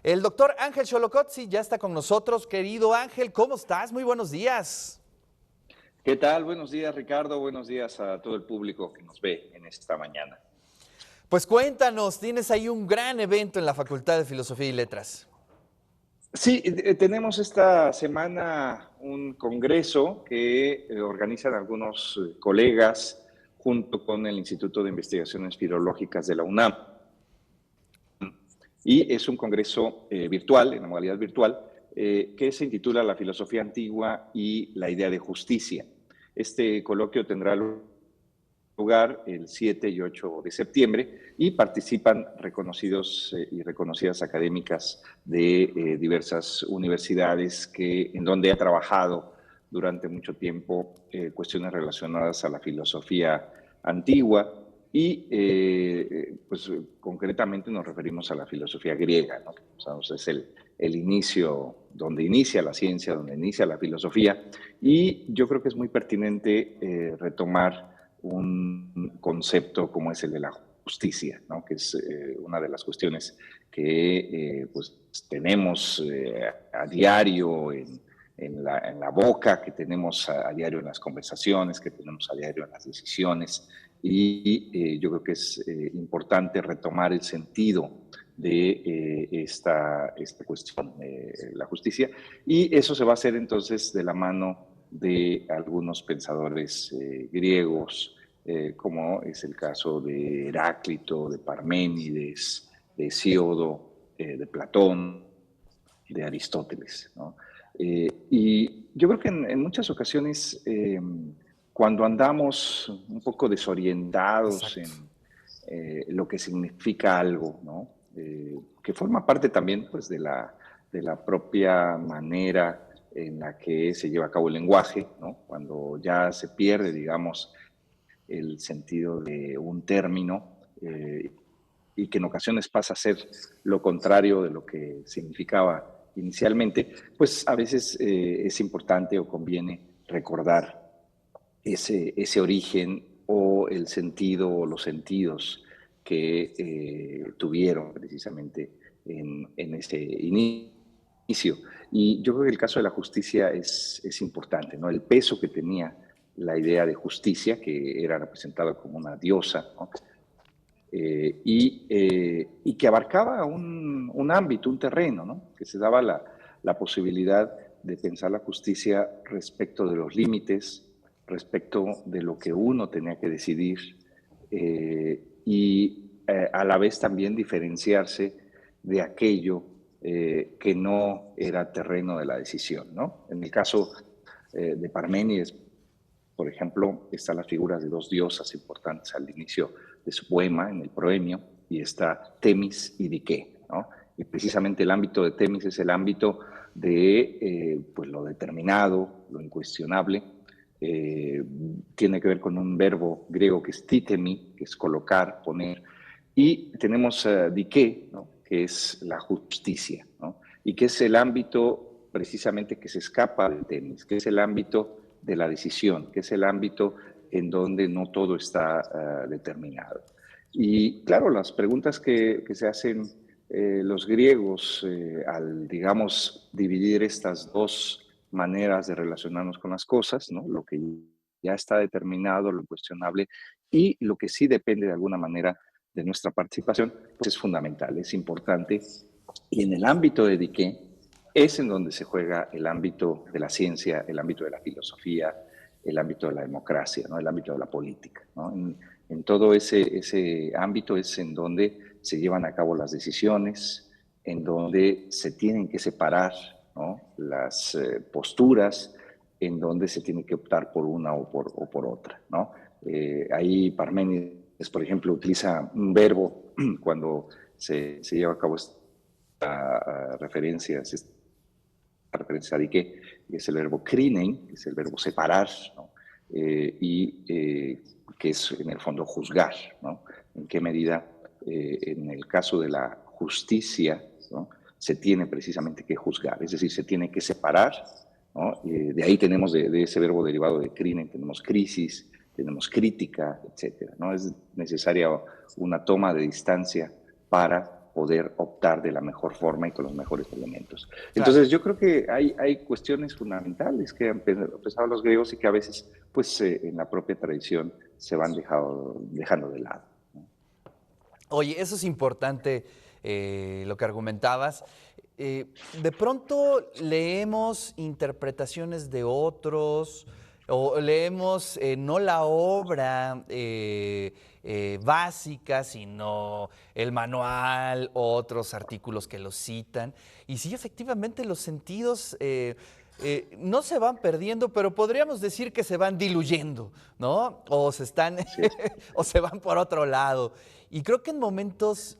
El doctor Ángel Xolocotzi ya está con nosotros. Querido Ángel, ¿cómo estás? Muy buenos días. ¿Qué tal? Buenos días, Ricardo. Buenos días a todo el público que nos ve en esta mañana. Pues cuéntanos, tienes ahí un gran evento en la Facultad de Filosofía y Letras. Sí, tenemos esta semana un congreso que organizan algunos colegas junto con el Instituto de Investigaciones Filológicas de la UNAM. Y es un congreso virtual, en la modalidad virtual, que se intitula La filosofía antigua y la idea de justicia. Este coloquio tendrá lugar el 7 y 8 de septiembre y participan reconocidos y reconocidas académicas de diversas universidades en donde ha trabajado durante mucho tiempo cuestiones relacionadas a la filosofía antigua y pues concretamente nos referimos a la filosofía griega, ¿no? O sea, es el inicio, donde inicia la ciencia, donde inicia la filosofía, y yo creo que es muy pertinente retomar un concepto como es el de la justicia, ¿no? Que es una de las cuestiones que pues tenemos a diario en la boca, que tenemos a diario en las conversaciones, que tenemos a diario en las decisiones, y yo creo que es importante retomar el sentido de esta cuestión, la justicia, y eso se va a hacer entonces de la mano de algunos pensadores griegos, como es el caso de Heráclito, de Parménides, de Hesíodo, de Platón, de Aristóteles, ¿no? Y yo creo que en muchas ocasiones, cuando andamos un poco desorientados Exacto. en lo que significa algo, ¿no? Que forma parte también pues, de la propia manera en la que se lleva a cabo el lenguaje, ¿no? Cuando ya se pierde, digamos, el sentido de un término y que en ocasiones pasa a ser lo contrario de lo que significaba inicialmente, pues a veces es importante o conviene recordar ese origen o el sentido o los sentidos que tuvieron precisamente en ese inicio. Y yo creo que el caso de la justicia es importante, ¿no? El peso que tenía la idea de justicia, que era representada como una diosa, ¿no? Y que abarcaba un ámbito, un terreno, ¿no? Que se daba la posibilidad de pensar la justicia respecto de los límites, respecto de lo que uno tenía que decidir y a la vez también diferenciarse de aquello que no era terreno de la decisión, ¿no? En el caso de Parménides, por ejemplo, están las figuras de dos diosas importantes al inicio de su poema, en el proemio, y está Temis y Dike, ¿no? Y precisamente el ámbito de Temis es el ámbito de pues lo determinado, lo incuestionable. Eh, Tiene que ver con un verbo griego que es titemi, que es colocar, poner. Y tenemos Dike, ¿no? Que es la justicia, ¿no? Y que es el ámbito precisamente que se escapa de Temis, que es el ámbito de la decisión, que es el ámbito en donde no todo está determinado. Y claro, las preguntas que se hacen los griegos al, digamos, dividir estas dos maneras de relacionarnos con las cosas, ¿no? Lo que ya está determinado, lo cuestionable, y lo que sí depende de alguna manera de nuestra participación, pues es fundamental, es importante. Y en el ámbito de Dique, es en donde se juega el ámbito de la ciencia, el ámbito de la filosofía, el ámbito de la democracia, ¿no? El ámbito de la política, ¿no? En todo ese ámbito es en donde se llevan a cabo las decisiones, en donde se tienen que separar, ¿no? Las posturas, en donde se tiene que optar por una o por otra, ¿no? Ahí Parménides, por ejemplo, utiliza un verbo cuando se lleva a cabo esta referencia a Dike, que es el verbo krinein, que es el verbo separar, ¿no? Que es en el fondo juzgar, ¿no? En qué medida, en el caso de la justicia, ¿no? Se tiene precisamente que juzgar, es decir, se tiene que separar, ¿no? De ahí tenemos de ese verbo derivado de krinein, tenemos crisis, tenemos crítica, etcétera, ¿no? Es necesaria una toma de distancia para poder optar de la mejor forma y con los mejores elementos. Entonces, yo creo que hay cuestiones fundamentales que han pensado los griegos y que a veces, pues, en la propia tradición se van dejando de lado. Oye, eso es importante, lo que argumentabas. De pronto leemos interpretaciones de otros o leemos no la obra básica, sino el manual, otros artículos que lo citan. Y sí, efectivamente, los sentidos no se van perdiendo, pero podríamos decir que se van diluyendo, ¿no? O se están, o se van por otro lado. Y creo que en momentos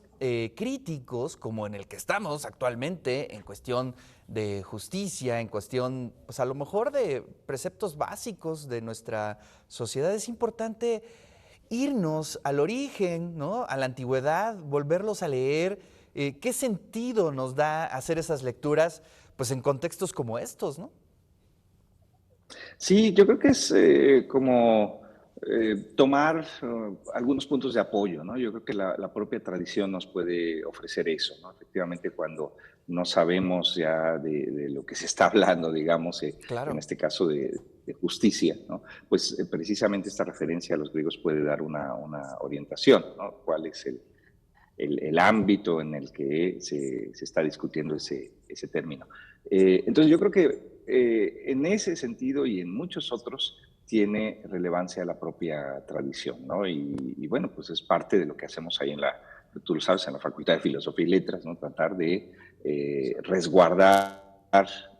críticos, como en el que estamos actualmente, en cuestión de justicia, en cuestión, pues a lo mejor de preceptos básicos de nuestra sociedad, es importante irnos al origen, ¿no? A la antigüedad, volverlos a leer. ¿Qué sentido nos da hacer esas lecturas, pues en contextos como estos, ¿no? Sí, yo creo que es como tomar algunos puntos de apoyo, ¿no? Yo creo que la propia tradición nos puede ofrecer eso, ¿no? Efectivamente, cuando no sabemos ya de lo que se está hablando, digamos, en Claro. este caso de justicia, ¿no? Pues precisamente esta referencia a los griegos puede dar una orientación, ¿no? ¿Cuál es el ámbito en el que se está discutiendo ese término? Entonces, yo creo que en ese sentido y en muchos otros tiene relevancia la propia tradición, ¿no? Y bueno, pues es parte de lo que hacemos ahí tú lo sabes, en la Facultad de Filosofía y Letras, ¿no? Tratar de resguardar,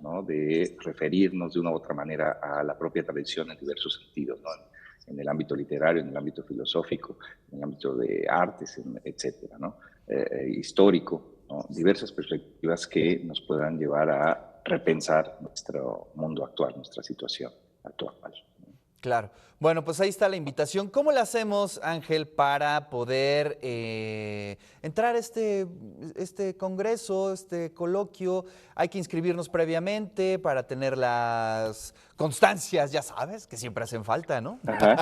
¿no? De referirnos de una u otra manera a la propia tradición en diversos sentidos, ¿no? En el ámbito literario, en el ámbito filosófico, en el ámbito de artes, etcétera, ¿no? Histórico, ¿no? Diversas perspectivas que nos puedan llevar a repensar nuestro mundo actual, nuestra situación actual. Claro. Bueno, pues ahí está la invitación. ¿Cómo le hacemos, Ángel, para poder entrar a este congreso, este coloquio? Hay que inscribirnos previamente para tener las constancias, ya sabes, que siempre hacen falta, ¿no? Ajá.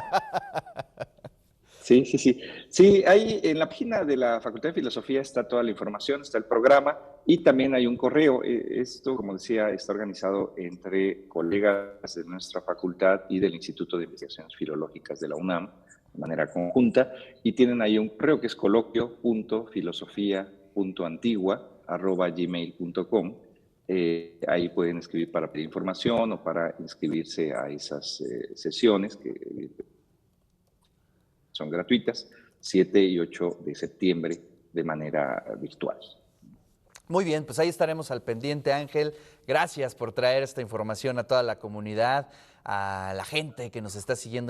Sí, sí, sí. Sí, ahí en la página de la Facultad de Filosofía está toda la información, está el programa y también hay un correo. Esto, como decía, está organizado entre colegas de nuestra facultad y del Instituto de Investigaciones Filológicas de la UNAM de manera conjunta y tienen ahí un correo que es coloquio.filosofia.antigua@gmail.com. Ahí pueden escribir para pedir información o para inscribirse a esas sesiones que son gratuitas, 7 y 8 de septiembre de manera virtual. Muy bien, pues ahí estaremos al pendiente, Ángel. Gracias por traer esta información a toda la comunidad, a la gente que nos está siguiendo